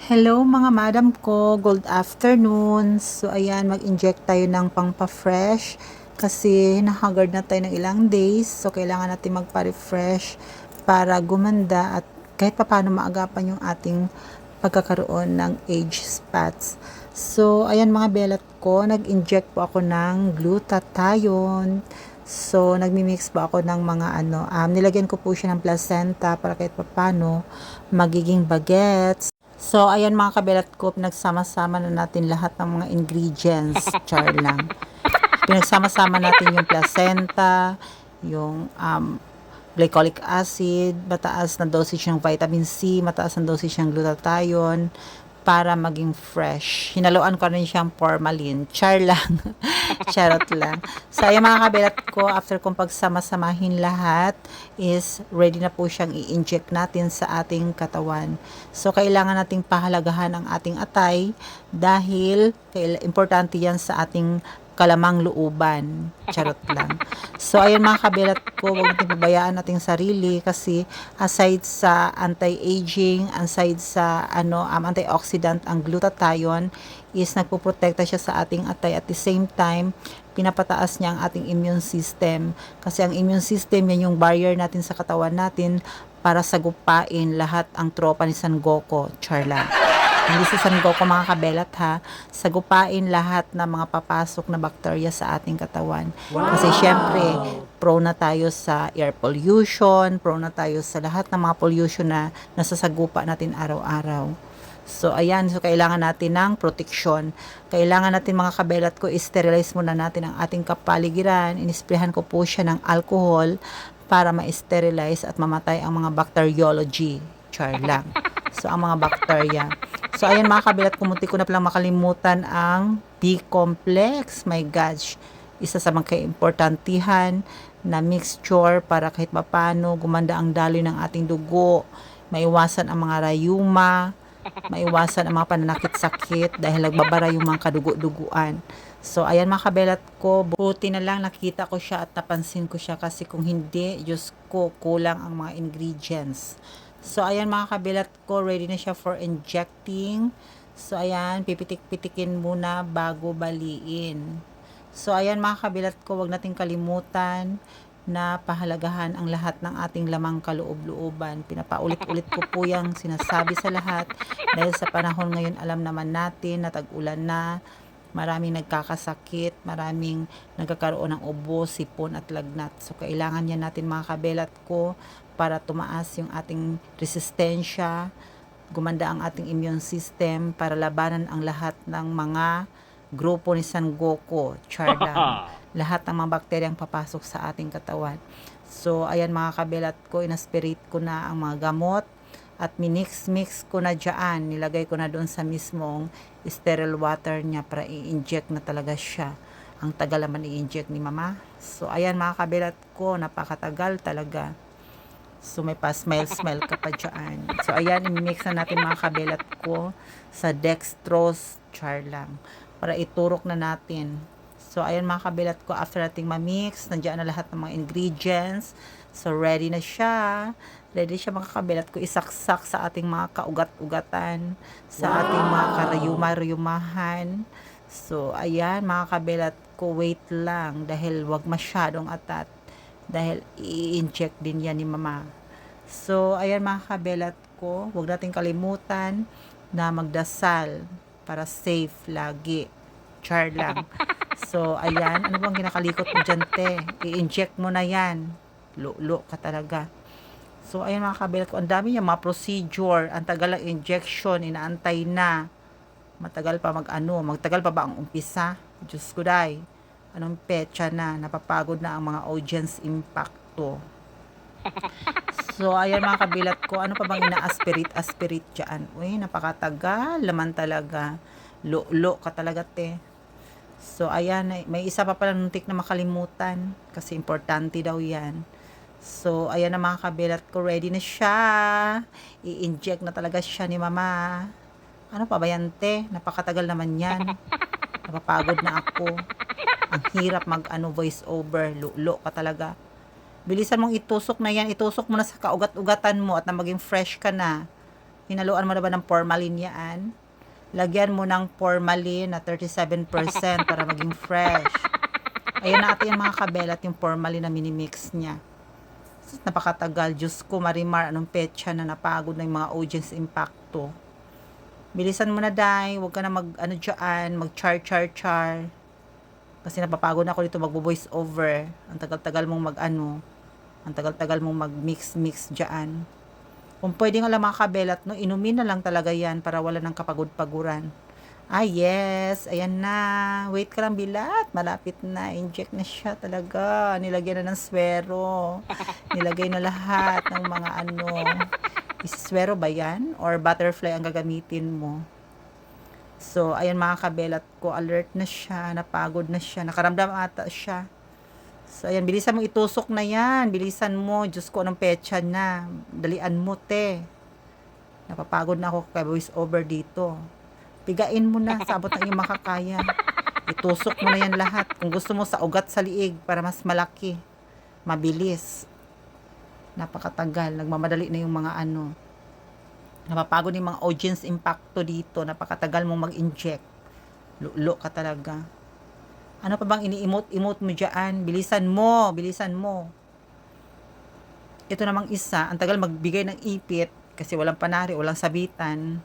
Hello mga madam ko, good afternoon. So ayan, mag-inject tayo ng pangpa-fresh kasi nahagard na tayo ng ilang days. So kailangan natin magpa-refresh para gumanda at kahit papaano maagapan yung ating pagkakaroon ng age spots. So ayan mga belat ko, nag-inject po ako ng glutathione. So, nagmi-mix po ako ng mga nilagyan ko po siya ng placenta para kahit papaano magiging bagets. So, ayan mga kabilat ko, pinagsama-sama na natin lahat ng mga ingredients. Char lang. Pinagsama-sama natin yung placenta, yung glycolic acid, mataas na dosage ng vitamin C, mataas na dosage ng glutathione, para maging fresh. Hinaluan ko rin siyang formalin. Char lang. Charot lang. So, ayan mga kabilat ko, after kong pagsama-samahin lahat, is ready na po siyang i-inject natin sa ating katawan. So, kailangan nating pahalagahan ang ating atay dahil importante yan sa ating kalamang looban. Charot lang. So, ayun mga kabilat ko, huwag natin pabayaan nating sarili kasi aside sa anti-aging, aside sa antioxidant, ang glutathione is nagpoprotekta siya sa ating atay. At the same time, pinapataas niya ang ating immune system. Kasi ang immune system, yan yung barrier natin sa katawan natin para sagupain lahat ang tropa ni San Goku. Char lang. Hindi sa San Goku mga kabelat ha, sagupain lahat ng mga papasok na bakterya sa ating katawan. Kasi syempre, prone na tayo sa air pollution, prone na tayo sa lahat ng mga pollution na nasasagupa natin araw-araw. So, ayan. So, kailangan natin ng protection. Kailangan natin mga kabelat ko, sterilize muna natin ang ating kapaligiran. Inisprehan ko po siya ng alcohol para ma-sterilize at mamatay ang mga bacteriology. Char lang. So, ang mga bacteria. So, ayan mga kabilat, kumunti ko na palang makalimutan ang B-complex. My gosh, isa sa mga importantihan na mixture para kahit mapano gumanda ang daloy ng ating dugo, maiwasan ang mga rayuma, maiwasan ang mga pananakit-sakit dahil nagbabara yung mga kadugo-duguan. So, ayan mga kabelat ko, buti na lang nakita ko siya at napansin ko siya kasi kung hindi, Diyos ko, kulang ang mga ingredients. So, ayan mga kabilat ko, ready na siya for injecting. So, ayan, pipitik-pitikin muna bago baliin. So, ayan mga kabilat ko, wag nating kalimutan na pahalagahan ang lahat ng ating lamang kaloob-looban. Pinapaulit-ulit ko po yung sinasabi sa lahat dahil sa panahon ngayon alam naman natin na tag-ulan na, maraming nagkakasakit, maraming nagkakaroon ng ubo, sipon at lagnat. So, kailangan yan natin mga kabelat ko para tumaas yung ating resistensya, gumanda ang ating immune system para labanan ang lahat ng mga grupo ni San Goku. Char lang. Lahat ng mga bakteryang papasok sa ating katawan. So, ayan mga kabelat ko, inaspirit ko na ang mga gamot at minix-mix ko na dyan. Nilagay ko na doon sa mismong sterile water niya para i-inject na talaga siya. Ang tagal naman i-inject ni mama. So, ayan mga kabelat ko, napakatagal talaga. So, may pa-smile-smile ka pa dyan. So, ayan, i-mix na natin mga kabelat ko sa dextrose. Char lang. Para iturok na natin. So, ayan mga kabilat ko, after nating ma-mix, nandiyan na lahat ng mga ingredients. So, ready na siya. Ready siya mga kabilat ko, isaksak sa ating mga kaugat-ugatan, sa ating mga karayuma-rayumahan. So, ayan mga kabilat ko, wait lang dahil wag masyadong atat. Dahil i-inject din yan ni mama. So, ayan mga kabilat ko, wag natin kalimutan na magdasal para safe lagi. Char lang. So, ayan. Ano bang kinakalikot mo dyan, te? I-inject mo na yan. Lulo ka talaga. So, ayan mga kabilat ko. Ang dami niya, mga procedure. Ang tagal ng injection. Inaantay na. Matagal pa Magtagal pa ba ang umpisa? Diyos ko day. Anong petsa na? Napapagod na ang mga audience impacto. So, ayan mga kabilat ko. Ano pa bang ina-aspirate dyan? Uy, napakatagal. Laman talaga. Lulo ka talaga, te. So, ayan, may isa pa pala nuntik na makalimutan kasi importante daw yan. So, ayan na mga kabilat ko, ready na siya. I-inject na talaga siya ni mama. Ano pa ba yan, te? Napakatagal naman yan. Napapagod na ako. Ang hirap voice over. Lulo ka talaga. Bilisan mong itusok na yan. Itusok mo na sa kaugat-ugatan mo at na maging fresh ka na. Hinaluan mo na ba ng formalin yan? Lagyan mo ng formalin na 37% para maging fresh. Ayan na ate yung mga kabelat, yung formalin na minimix niya. Napakatagal. Diyos ko, Marimar, anong petsa na napagod na yung mga audience impacto. Bilisan mo na, Day. Huwag ka na mag-char. Kasi napapagod na ako dito magbo-voice over. Ang tagal-tagal mong ang tagal-tagal mong mag-mix dyan. Kung pwede nga lang mga kabelat, no, inumin na lang talaga yan para wala ng kapagod-paguran. Yes, ayan na. Wait ka lang, Bilat. Malapit na. Inject na siya talaga. Nilagyan na ng swero. Nilagay na lahat ng mga Iswero ba yan? Or butterfly ang gagamitin mo? So, ayan mga kabelat ko. Alert na siya. Napagod na siya. Nakaramdam ata siya. So, ayan. Bilisan mo itusok na yan. Bilisan mo. Diyos ko, anong petsa na. Dalian mo, te. Napapagod na ako kay voice over dito. Pigain mo na, sabot ng iyong makakaya. Itusok mo na yan lahat. Kung gusto mo sa ugat sa liig para mas malaki. Mabilis. Napakatagal. Nagmamadali na yung mga Napapagod yung mga audience impacto dito. Napakatagal mong mag-inject. Lulo ka talaga. Ano pa bang ini-emote mo dyan? Bilisan mo. Ito namang isa, ang tagal magbigay ng ipit kasi walang panari, walang sabitan.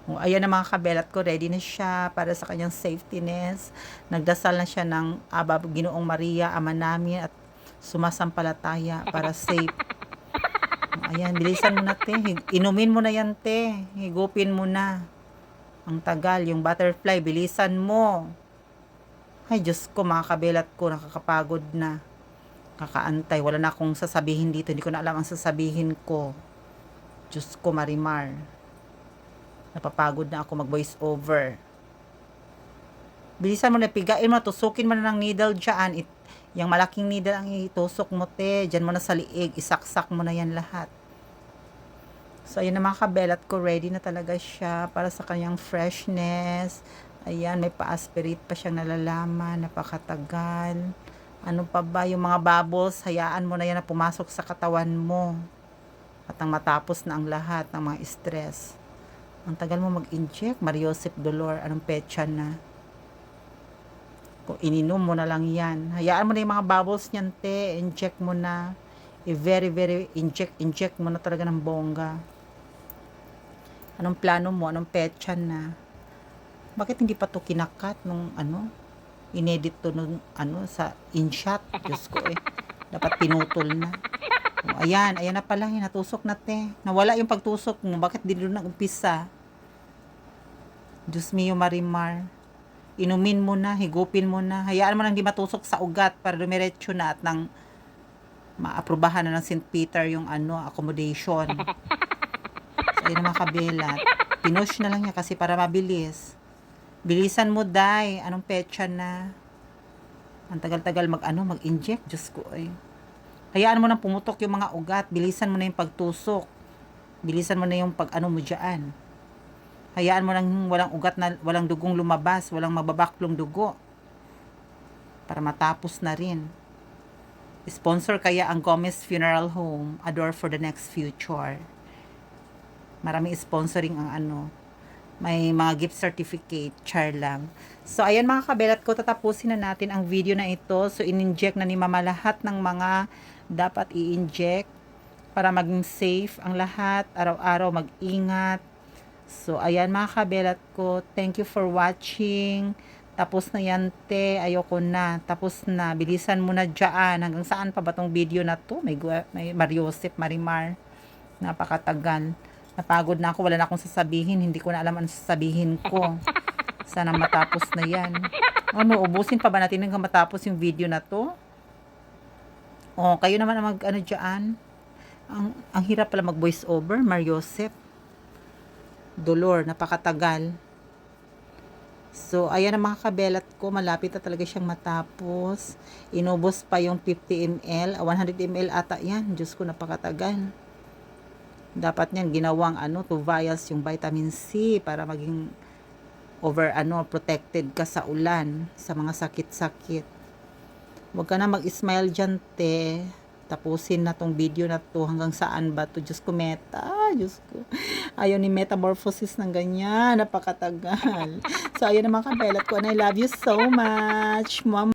O, ayan na mga kabelat ko, ready na siya para sa kanyang safetyness. Nagdasal na siya ng Aba Ginoong Maria, Ama namin, at sumasampalataya para safe. O, ayan, bilisan mo na, te. Inumin mo na yan, te. Higupin mo na. Ang tagal, yung butterfly, bilisan mo. Ay, Diyos ko, mga kabelat ko, nakakapagod na. Kakaantay, wala na akong sasabihin dito. Hindi ko na alam ang sasabihin ko. Diyos ko, Marimar. Napapagod na ako mag-voice over. Bilisan mo na, pigain mo, tusukin mo na ng needle dyan. Yung malaking needle ang itusok mo, te. Dyan mo na sa liig, isaksak mo na yan lahat. So, ayan na mga kabelat ko, ready na talaga siya para sa kanyang freshness. Ayan, may pa-aspirate pa siyang nalalaman, napakatagal. Ano pa ba, yung mga bubbles, hayaan mo na yan na pumasok sa katawan mo. At ang matapos na ang lahat ng mga stress. Ang tagal mo mag-inject, Mariosep Dolor, anong petsa na? Kung ininom mo na lang yan, hayaan mo na yung mga bubbles niyan, te, inject mo na. Very inject mo na talaga ng bongga. Anong plano mo, anong petsa na? Bakit hindi pa to kinakat nung inedit to nung sa InShot? Diyos ko dapat pinutol na. O, ayan na pala, natusok na, te. Nawala yung pagtusok mo, bakit di doon nag-umpisa? Diyos mio, Marimar. Inumin mo na, higupin mo na. Hayaan mo nang di matusok sa ugat para dumiretso na at nang maaprubahan na ng St. Peter yung accommodation. So, ayun mga kabelat. Pinush na lang niya kasi para mabilis. Bilisan mo, Day. Anong petsa na? Ang tagal-tagal mag-inject. Diyos ko, hayaan mo nang pumutok yung mga ugat. Bilisan mo na yung pagtusok. Bilisan mo na yung mo dyan. Hayaan mo nang walang ugat na, walang dugong lumabas, walang mababaklong dugo. Para matapos na rin. Sponsor kaya ang Gomez Funeral Home, Adore for the Next Future. Maraming sponsoring ang may mga gift certificate, char lang. So, ayan mga kabelat ko, tatapusin na natin ang video na ito. So, in-inject na ni Mama lahat ng mga dapat i-inject para maging safe ang lahat. Araw-araw mag-ingat. So, ayan mga kabelat ko, thank you for watching. Tapos na yan, te. Ayoko na. Tapos na. Bilisan mo na dyan. Hanggang saan pa ba tong video na to? May Mariosep, Marimar. Napakatagal. Napagod na ako. Wala na akong sasabihin. Hindi ko na alam ang sasabihin ko. Sana matapos na yan. Ubusin pa ba natin hanggang matapos yung video na to? O, kayo naman ang dyan. Ang hirap pala mag-voice over, Mariosep. Dolor, napakatagal. So, ayan ang mga kabelat ko. Malapit na talaga siyang matapos. Inubos pa yung 50 ml. 100 ml ata yan. Diyos ko, napakatagal. Dapat niyan ginawang 2 vials yung vitamin C para maging protected ka sa ulan, sa mga sakit-sakit. Huwag ka na mag-smile dyan, te. tapusin na tong video na to. Hanggang saan ba to? Diyos ko, Meta. Diyos ko. Ayaw ni metamorphosis ng ganyan. Napakatagal. So, ayun naman kabelat ko. And I love you so much. Mom.